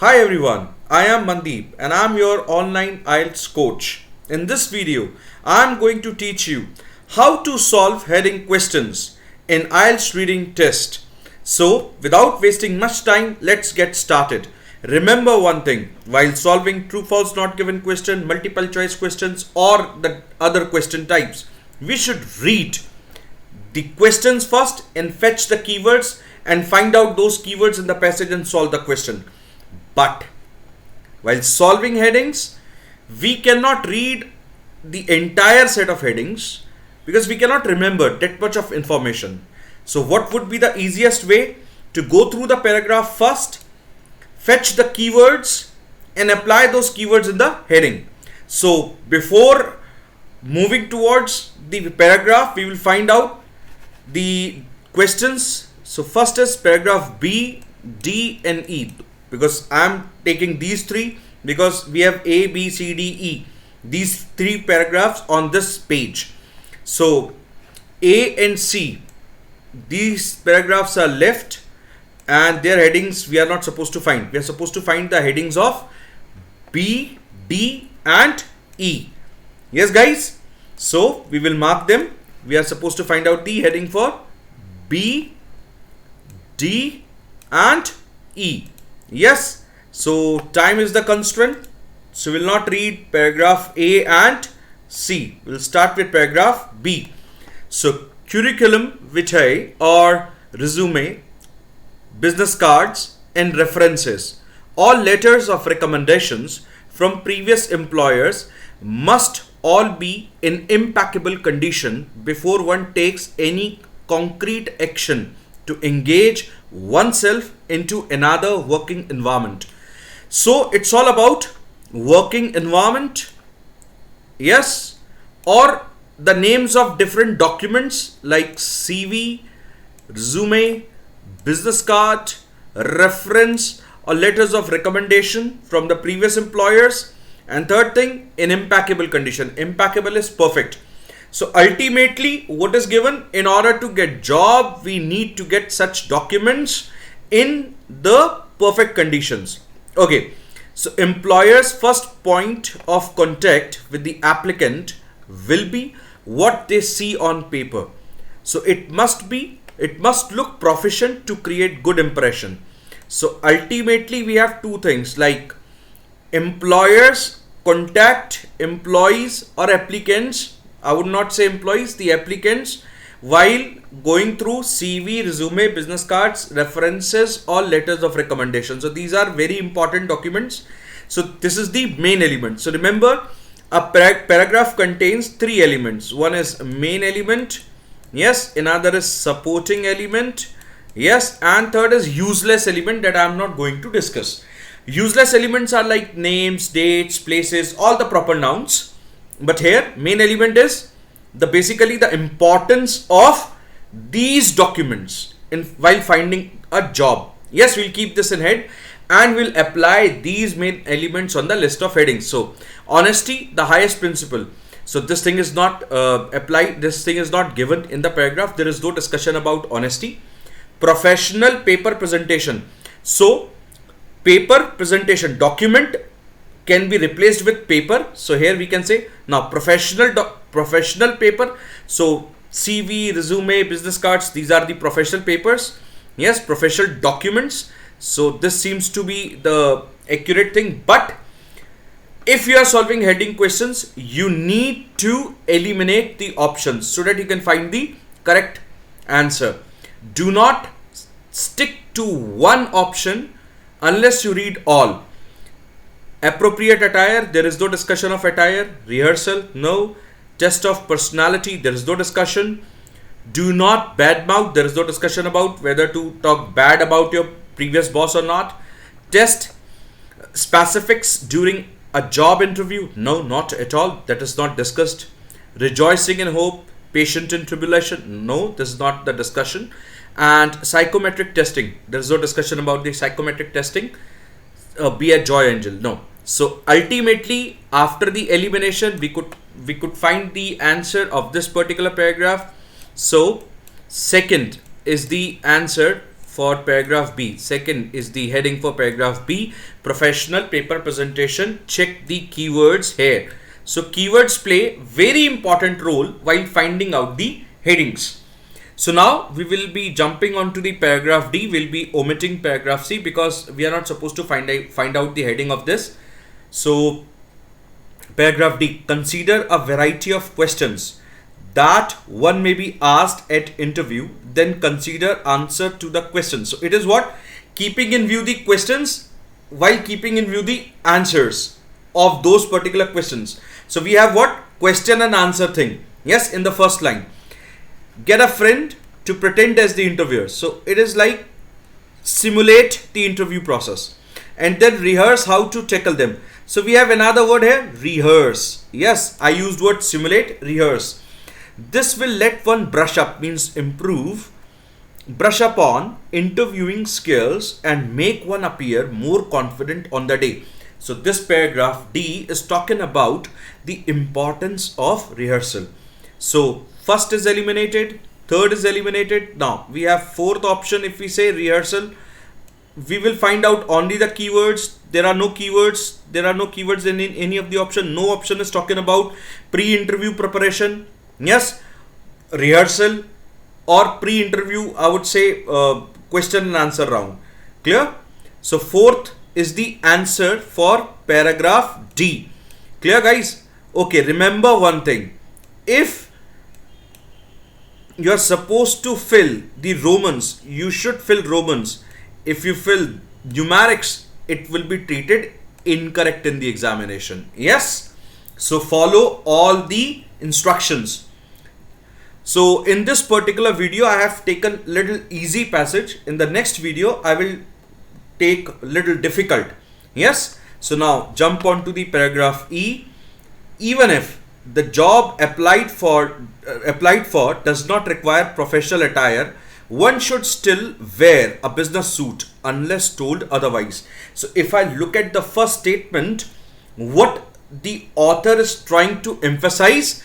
Hi everyone, I am Mandeep and I am your online IELTS coach. In this video, I am going to teach you how to solve heading questions in IELTS reading test. So, without wasting much time, let's get started. Remember one thing, while solving true, false, not given question, multiple choice questions or the other question types, we should read the questions first and fetch the keywords and find out those keywords in the passage and solve the question. But while solving headings, we cannot read the entire set of headings because we cannot remember that much of information. So what would be the easiest way? To go through the paragraph first, fetch the keywords and apply those keywords in the heading. So before moving towards the paragraph, we will find out the questions. So first is paragraph B, D and E, because I am taking these three because we have A, B, C, D, E, these three paragraphs on this page. So A and C, these paragraphs are left and their headings we are not supposed to find. We are supposed to find the headings of B, D and E. Yes guys, so we will mark them. We are supposed to find out the heading for B, D and E. Yes, so time is the constraint, so we will not read paragraph A and C. We will start with paragraph B. So curriculum vitae or resume, business cards and references, all letters of recommendations from previous employers must all be in impeccable condition before one takes any concrete action to engage oneself into another working environment. So it's all about working environment, yes, or the names of different documents like CV, resume, business card, reference or letters of recommendation from the previous employers. And third thing, in impeccable condition. Impeccable is perfect. So ultimately what is given? In order to get job, we need to get such documents in the perfect conditions. Okay, so employer's first point of contact with the applicant will be what they see on paper. So it must look proficient to create good impression. So ultimately we have two things like employers contact employees or applicants. I would not say employees, the applicants, while going through CV, resume, business cards, references or letters of recommendation. So these are very important documents. So this is the main element. So remember, a paragraph contains three elements. One is main element, yes, another is supporting element, yes, and third is useless element that I am not going to discuss. Useless elements are like names, dates, places, all the proper nouns. But here main element is basically the importance of these documents while finding a job. Yes, we'll keep this in head and we'll apply these main elements on the list of headings. So honesty, the highest principle. So this thing is not applied. This thing is not given in the paragraph. There is no discussion about honesty. Professional paper presentation. So paper presentation, document can be replaced with paper. So here we can say now professional paper. So CV, resume, business cards, these are the professional papers. Yes, professional documents. So this seems to be the accurate thing. But if you are solving heading questions, you need to eliminate the options so that you can find the correct answer. Do not stick to one option unless you read all. Appropriate attire, there is no discussion of attire. Rehearsal, no. Test of personality, there is no discussion. Do not badmouth, there is no discussion about whether to talk bad about your previous boss or not. Test specifics during a job interview, no, not at all, that is not discussed. Rejoicing in hope, patient in tribulation, no, this is not the discussion. And psychometric testing, there is no discussion about the psychometric testing. Be a joy angel, no. So ultimately after the elimination we could find the answer of this particular paragraph. So second is the answer for paragraph B. Second is the heading for paragraph B, professional paper presentation. Check the keywords here. So keywords play very important role while finding out the headings. So now we will be jumping onto the paragraph D. We'll be omitting paragraph C because we are not supposed to find out the heading of this. So paragraph D, consider a variety of questions that one may be asked at interview, then consider answer to the questions. So it is what? Keeping in view the questions while keeping in view the answers of those particular questions. So we have what? Question and answer thing. Yes, in the first line. Get a friend to pretend as the interviewer. So it is like simulate the interview process and then rehearse how to tackle them. So we have another word here, rehearse. Yes, I used word simulate, rehearse. This will let one brush up, means improve, brush up on interviewing skills and make one appear more confident on the day. So this paragraph D is talking about the importance of rehearsal. So first is eliminated, third is eliminated. Now we have fourth option. If we say rehearsal, we will find out only the keywords. There are no keywords. There are no keywords in any of the option. No option is talking about pre-interview preparation. Yes, rehearsal or pre-interview, I would say question and answer round. Clear? So fourth is the answer for paragraph D. Clear, guys? Okay, remember one thing. If you are supposed to fill the Romans, you should fill Romans. If you fill numerics, it will be treated incorrect in the examination. Yes? So follow all the instructions. So in this particular video, I have taken little easy passage. In the next video, I will take little difficult. Yes. So now jump on to the paragraph E. Even if the job applied for does not require professional attire, one should still wear a business suit unless told otherwise. So if I look at the first statement, what the author is trying to emphasize,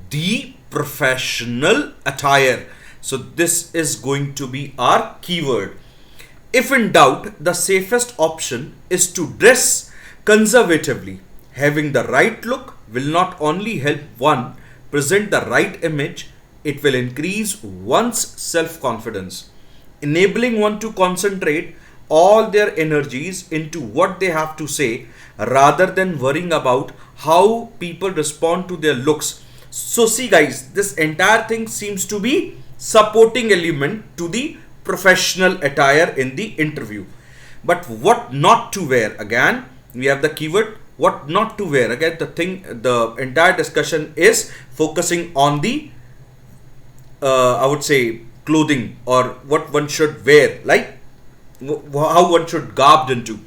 the professional attire. So this is going to be our keyword. If in doubt, the safest option is to dress conservatively. Having the right look will not only help one present the right image, it will increase one's self-confidence, enabling one to concentrate all their energies into what they have to say rather than worrying about how people respond to their looks. So see guys, this entire thing seems to be supporting element to the professional attire in the interview. But what not to wear? Again, we have the keyword what not to wear. Again, the entire discussion is focusing on the I would say clothing or what one should wear, like how one should garbed into.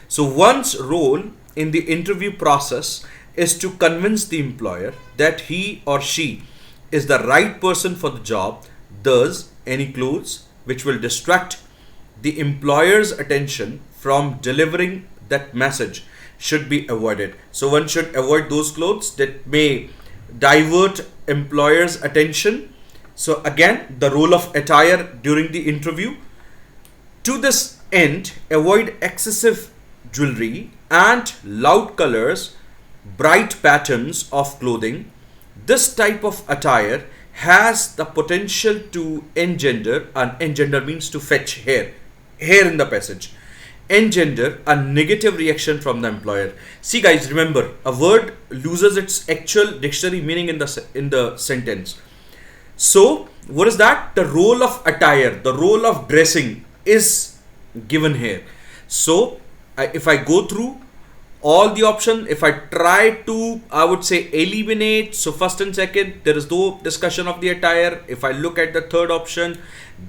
So one's role in the interview process is to convince the employer that he or she is the right person for the job. Thus, any clothes which will distract the employer's attention from delivering that message should be avoided. So one should avoid those clothes that may divert employer's attention. So again, the role of attire during the interview. To this end, avoid excessive jewelry and loud colors, bright patterns of clothing. This type of attire has the potential to engender, and engender means to fetch here in the passage, engender a negative reaction from the employer. See guys, remember, a word loses its actual dictionary meaning in the sentence. So what is that? The role of attire, the role of dressing is given here. So if I go through all the option, if I try to, I would say eliminate. So first and second, there is no discussion of the attire. If I look at the third option,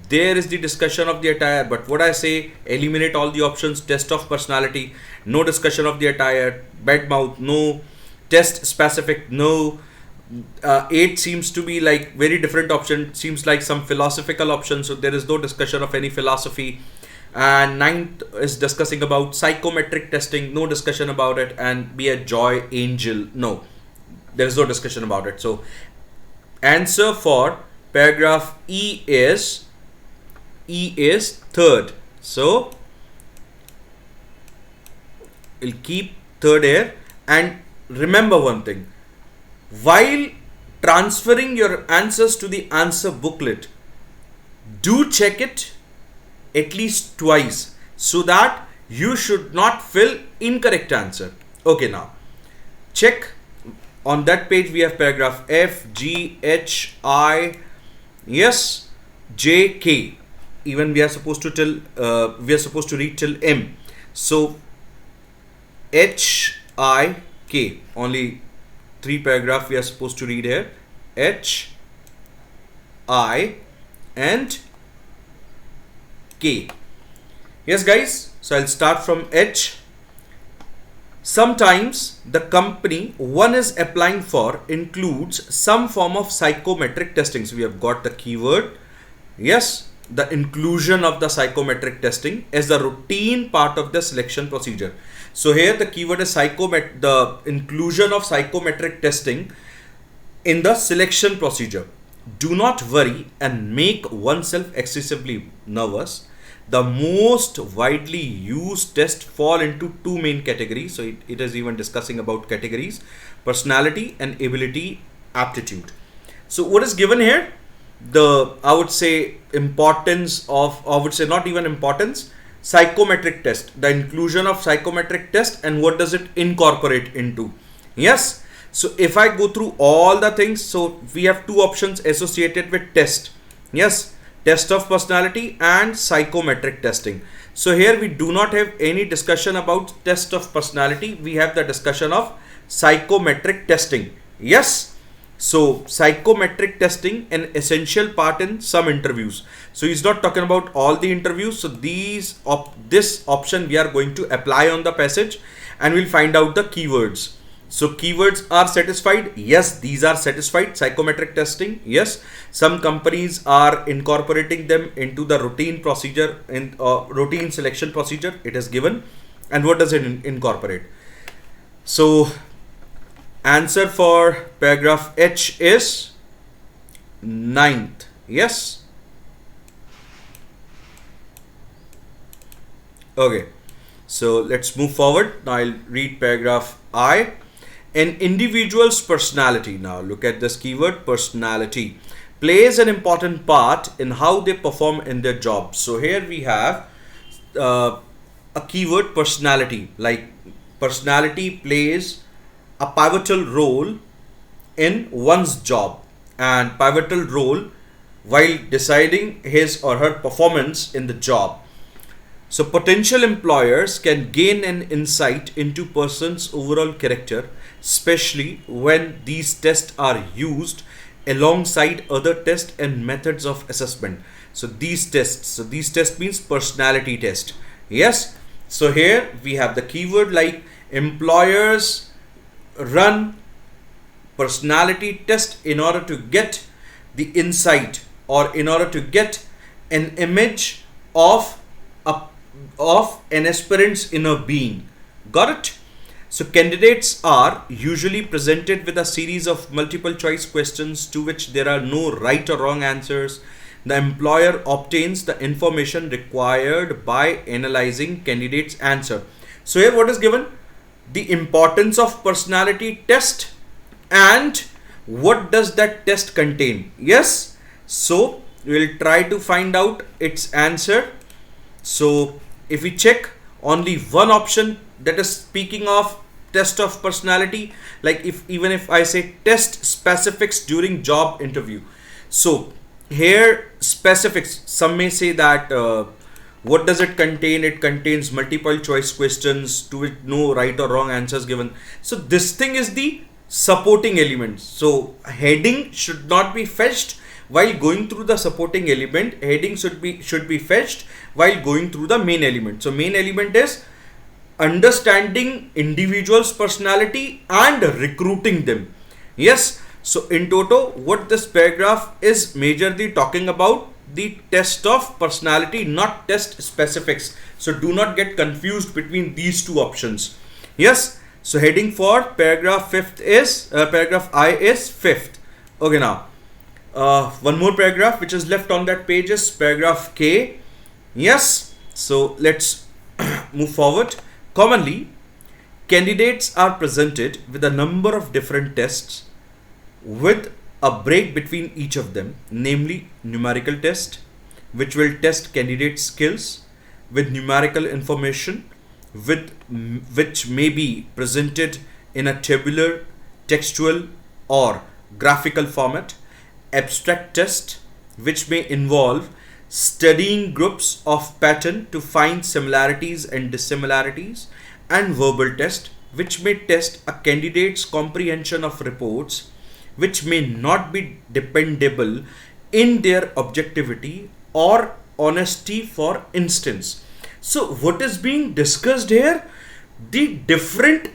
there is the discussion of the attire. But what I say, eliminate all the options. Test of personality, no discussion of the attire. Bad mouth, no. Test specific, no. 8 seems to be like very different option, seems like some philosophical option, so there is no discussion of any philosophy. And 9th is discussing about psychometric testing, no discussion about it. And be a joy angel, no, there is no discussion about it. So answer for paragraph E is E is third. So we'll keep third here. And remember one thing, while transferring your answers to the answer booklet, do check it at least twice so that you should not fill incorrect answer. Okay, now check on that page. We have paragraph F, G, H, I, yes, J, K. Even we are supposed to read till M. So H, I, K. Only 3 paragraphs we are supposed to read here. H, I, and K. Yes, guys. So I'll start from H. Sometimes the company one is applying for includes some form of psychometric testing. So we have got the keyword. Yes, the inclusion of the psychometric testing as the routine part of the selection procedure. So here the keyword is the inclusion of psychometric testing in the selection procedure. Do not worry and make oneself excessively nervous. The most widely used tests fall into 2 main categories. So it is even discussing about categories: personality and ability aptitude. So what is given here? I would say importance of, I would say not even importance, psychometric test, the inclusion of psychometric test and what does it incorporate into. Yes. So if I go through all the things, so we have 2 options associated with test. Yes. Test of personality and psychometric testing. So here we do not have any discussion about test of personality. We have the discussion of psychometric testing. Yes. So psychometric testing, an essential part in some interviews. So he's not talking about all the interviews. So this option we are going to apply on the passage and we'll find out the keywords. So keywords are satisfied. Yes, these are satisfied. Psychometric testing. Yes, some companies are incorporating them into the routine procedure, in routine selection procedure. It is given. And what does it incorporate? So answer for paragraph H is 9th. Yes. Okay. So let's move forward. Now I'll read paragraph I. An individual's personality, now look at this keyword, personality, plays an important part in how they perform in their job. So here we have a keyword, personality, like personality plays a pivotal role in one's job and pivotal role while deciding his or her performance in the job. So potential employers can gain an insight into person's overall character, especially when these tests are used alongside other tests and methods of assessment. So these tests means personality test. Yes. So here we have the keyword like employers run personality test in order to get the insight or in order to get an image of an aspirant's inner being. Got it? So candidates are usually presented with a series of multiple choice questions to which there are no right or wrong answers. The employer obtains the information required by analyzing candidate's answer. So here what is given? The importance of personality test and what does that test contain? Yes. So we will try to find out its answer. So if we check only one option, that is speaking of test of personality, like even if I say test specifics during job interview. So here specifics, some may say that what does it contain? It contains multiple choice questions to which no right or wrong answers given. So this thing is the supporting element. So heading should not be fetched while going through the supporting element. Heading should be fetched while going through the main element. So main element is understanding individual's personality and recruiting them. Yes. So in toto, what this paragraph is majorly talking about, the test of personality, not test specifics. So do not get confused between these two options. Yes. So heading for paragraph I is 5th. Okay, now one more paragraph which is left on that page is paragraph K. Yes, so let's move forward. Commonly, candidates are presented with a number of different tests with a break between each of them, namely numerical test, which will test candidate skills with numerical information, with which may be presented in a tabular, textual, or graphical format. Abstract test, which may involve studying groups of pattern to find similarities and dissimilarities, and verbal test, which may test a candidate's comprehension of reports, which may not be dependable in their objectivity or honesty, for instance. So what is being discussed here? The different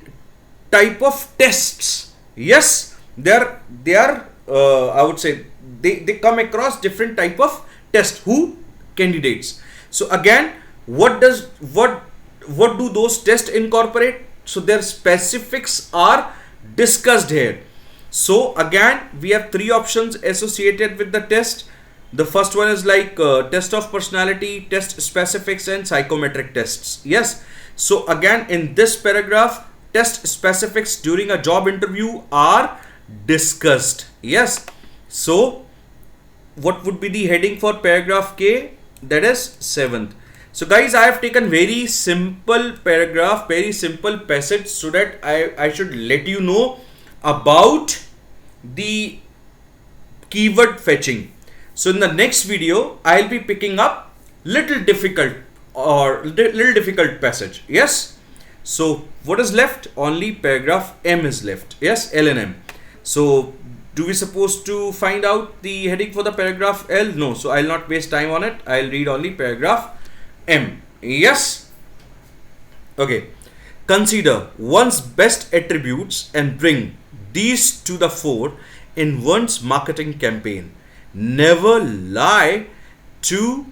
type of tests. Yes, they are I would say they come across different type of test. Who? Candidates. So again, what do those tests incorporate? So their specifics are discussed here. So again, we have three options associated with the test. The first one is like test of personality, test specifics, and psychometric tests. Yes. So again, in this paragraph, test specifics during a job interview are discussed. Yes. So what would be the heading for paragraph K? That is 7th. So guys, I have taken very simple paragraph, very simple passage, so that I should let you know about the keyword fetching. So in the next video, I'll be picking up little difficult passage. Yes. So what is left? Only paragraph M is left. Yes, L and M. So do we supposed to find out the heading for the paragraph L? No. So I'll not waste time on it. I'll read only paragraph M. Yes. Okay. Consider one's best attributes and bring these to the fore in one's marketing campaign. Never lie to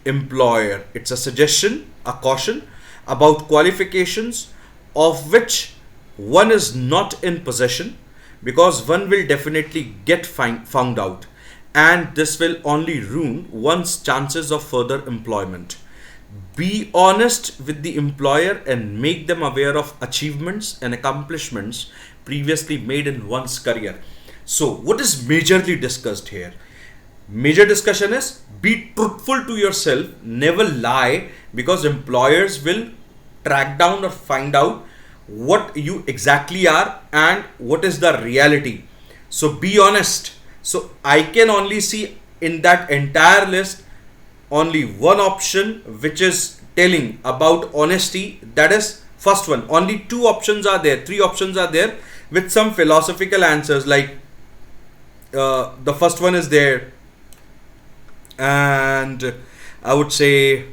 employer. It's a suggestion, a caution about qualifications of which one is not in possession, because one will definitely get found out, and this will only ruin one's chances of further employment. Be honest with the employer and make them aware of achievements and accomplishments previously made in one's career. So what is majorly discussed here? Major discussion is be truthful to yourself, never lie, because employers will track down or find out what you exactly are and what is the reality. So be honest. So I can only see in that entire list only one option which is telling about honesty. That is first one. Only two options are there, three options are there with some philosophical answers, like the first one is there, and I would say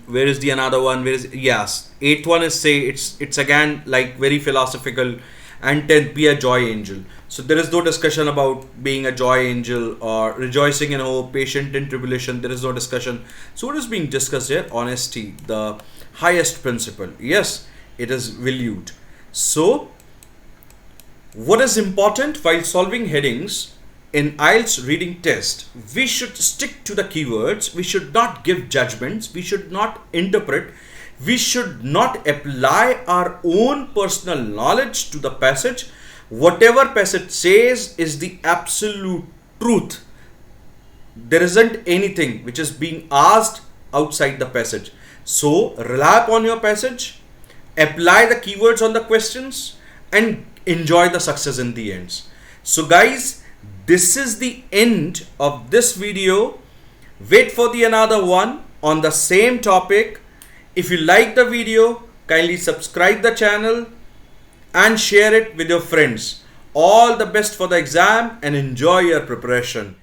where is the another one? Where is, yes, eighth one is, say, it's again like very philosophical, and 10th, be a joy angel. So there is no discussion about being a joy angel or rejoicing in hope, patient in tribulation. There is no discussion. So what is being discussed here? Honesty, the highest principle. Yes, it is valued. So what is important while solving headings in IELTS reading test? We should stick to the keywords. We should not give judgments. We should not interpret. We should not apply our own personal knowledge to the passage. Whatever passage says is the absolute truth. There isn't anything which is being asked outside the passage. So rely upon your passage, apply the keywords on the questions, and enjoy the success in the end. So guys, this is the end of this video. Wait for the another one on the same topic. If you like the video, kindly subscribe the channel and share it with your friends. All the best for the exam and enjoy your preparation.